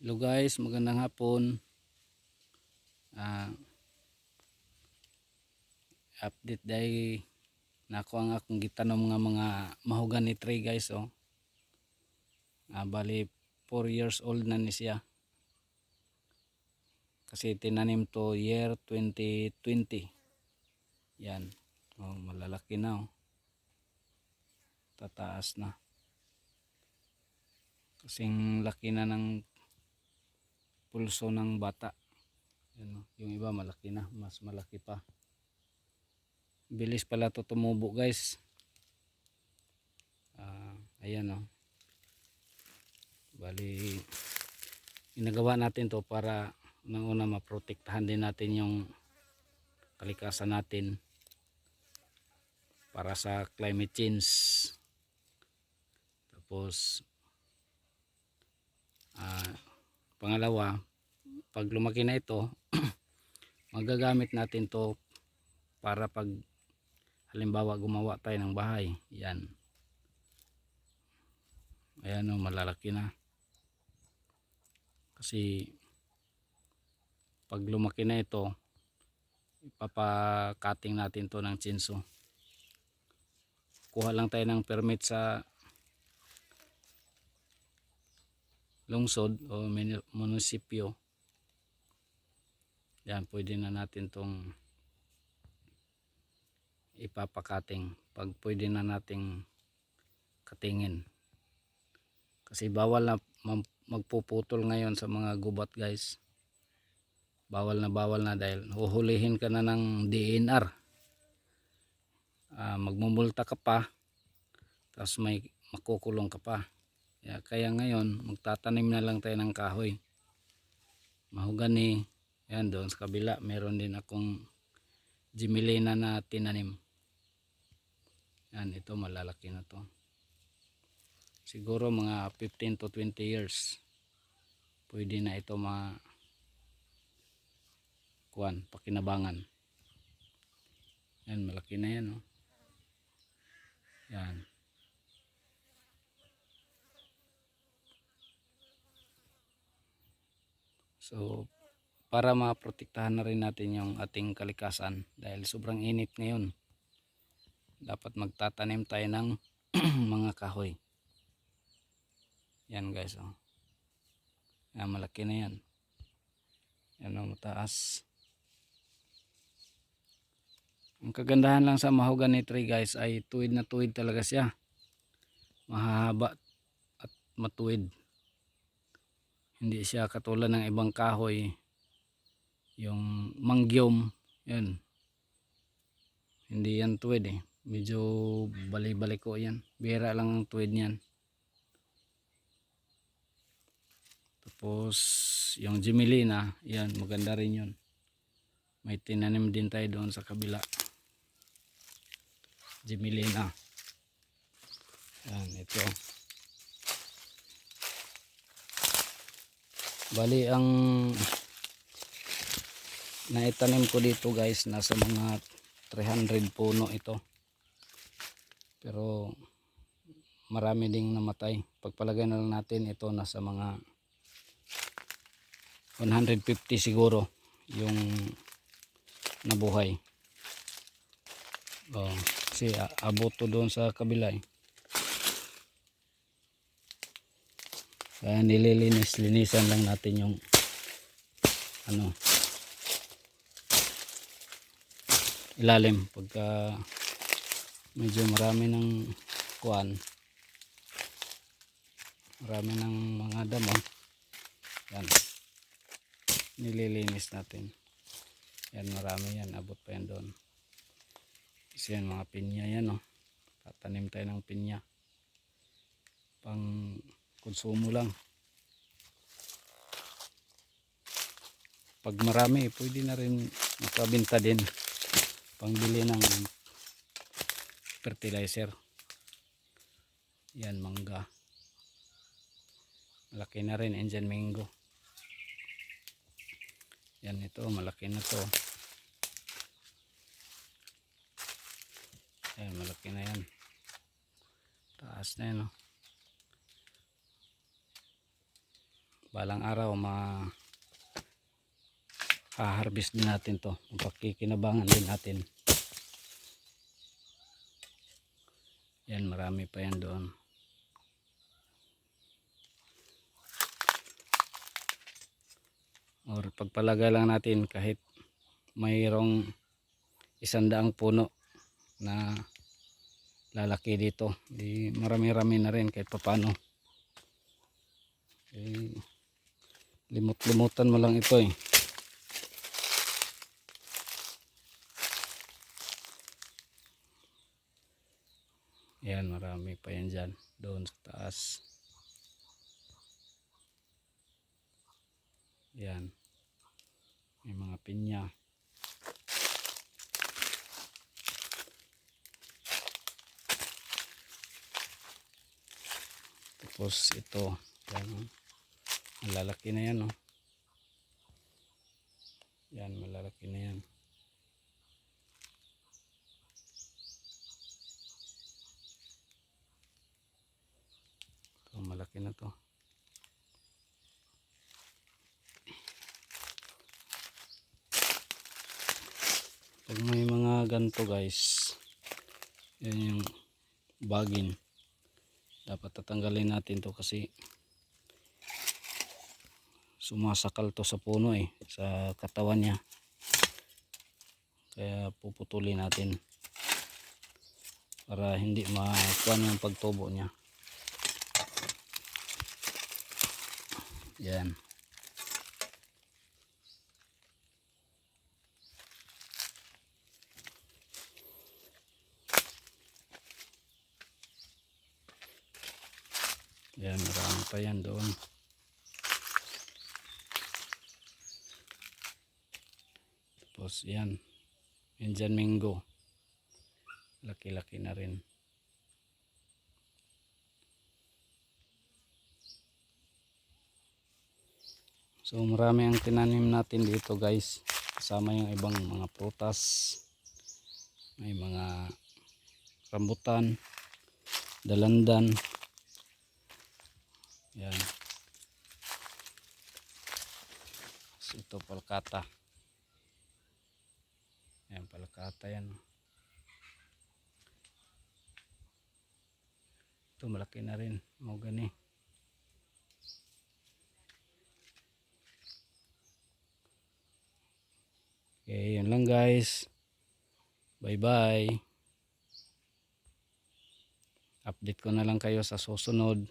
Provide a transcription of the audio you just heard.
Hello guys, magandang hapon. Ah, Update day nako ang akong gitanom nga mga mahogany tree guys oh. Bali 4 years old na ni siya. Kasi tinanim to year 2020. Yan. Oh, malalaki na oh. Tataas na. Kasing laki na ng pulso ng bata. Yan, oh. Yung iba malaki na, mas malaki pa. Bilis pala to tumubo guys. Ayan oh. Bali ginagawa natin to para una maprotektahan din natin yung kalikasan natin para sa climate change. Tapos pangalawa, pag lumaki na ito magagamit natin to para pag halimbawa gumawa tayo ng bahay. Yan. Ayan o, malalaki na. Kasi pag lumaki na ito ipapakating natin to ng chinso. Kuha lang tayo ng permit sa lungsod o munisipyo. Yan, pwede na natin tong ipapakating pag pwede na nating katingin. Kasi bawal na magpuputol ngayon sa mga gubat guys. Bawal na dahil huhulihin ka na ng DNR. Magmumulta ka pa, tapos may makukulong ka pa. Kaya ngayon magtatanim na lang tayo ng kahoy, mahogany. Yan, doon sa kabila meron din akong Gmelina na tinanim. Yan, ito malalaki na to. Siguro mga 15 to 20 years pwede na ito pakinabangan. Yan, malaki na yan oh. Yan. So para maprotektahan na rin natin yung ating kalikasan dahil sobrang init ngayon, dapat magtatanim tayo ng mga kahoy. Yan guys oh. Yan, malaki na yan. Yan oh, mataas. Ang kagandahan lang sa mahogany tree guys ay tuwid na tuwid talaga siya. Mahaba at matuwid. Hindi siya katulad ng ibang kahoy, yung mangyom, yan. Hindi yan tuwid eh. Medyo bali-balik ko yan. Bihira lang ang tuwid niyan. Tapos yung Gmelina, yan, maganda rin yun. May tinanim din tayo doon sa kabila. Gmelina. Yan, ito. Bali ang naitanim ko dito guys, nasa mga 300 puno ito. Pero marami ding namatay. Pagpalagay na lang natin ito nasa mga 150 siguro yung nabuhay. Kasi abot to doon sa kabila eh. Kaya nililinis-linisan lang natin yung ilalim pagka medyo marami ng marami ng mga damo. Yan, nililinis natin. Yan, marami yan, abot pa yan doon. Kasi yan mga pinya yan oh. Tatanim tayo ng pinya pang konsumo lang. Pag marami pwede na rin makabenta din pangbili ng fertilizer. Yan, mangga, malaki na rin. Indian mango, yan, ito malaki na to. Yan, malaki na yan, taas na yan oh. balang araw harvest din natin to, pakikinabangan din natin. Yan, marami pa yan doon. Or pagpalagay lang natin kahit mayroong 100 puno na lalaki dito, di marami-rami na rin kahit papano. Limot-limutan mo lang ito eh. Yan, marami pa yan dyan doon sa taas. Yan, may mga pinya. Tapos ito, yan, malalaki na yan, oh. Yan, malalaki na yan. Ito, malaki na to. Pag may mga ganito guys, yan yung bagin, dapat tatanggalin natin to kasi sumasakal to sa puno eh, sa katawan niya, kaya puputulin natin para hindi makuha yung pagtubo niya. Yan. Yan, marami pa yan doon. Tapos yan, Indian mango, laki-laki na rin. So marami ang tinanim natin dito guys, kasama yung ibang mga prutas, may mga rambutan, dalandan. Yan. So, ito palkata. Yan, palkata yan. Ito malaki na rin, mau gani. Okay, yun lang guys. Bye bye. Update ko na lang kayo sa susunod.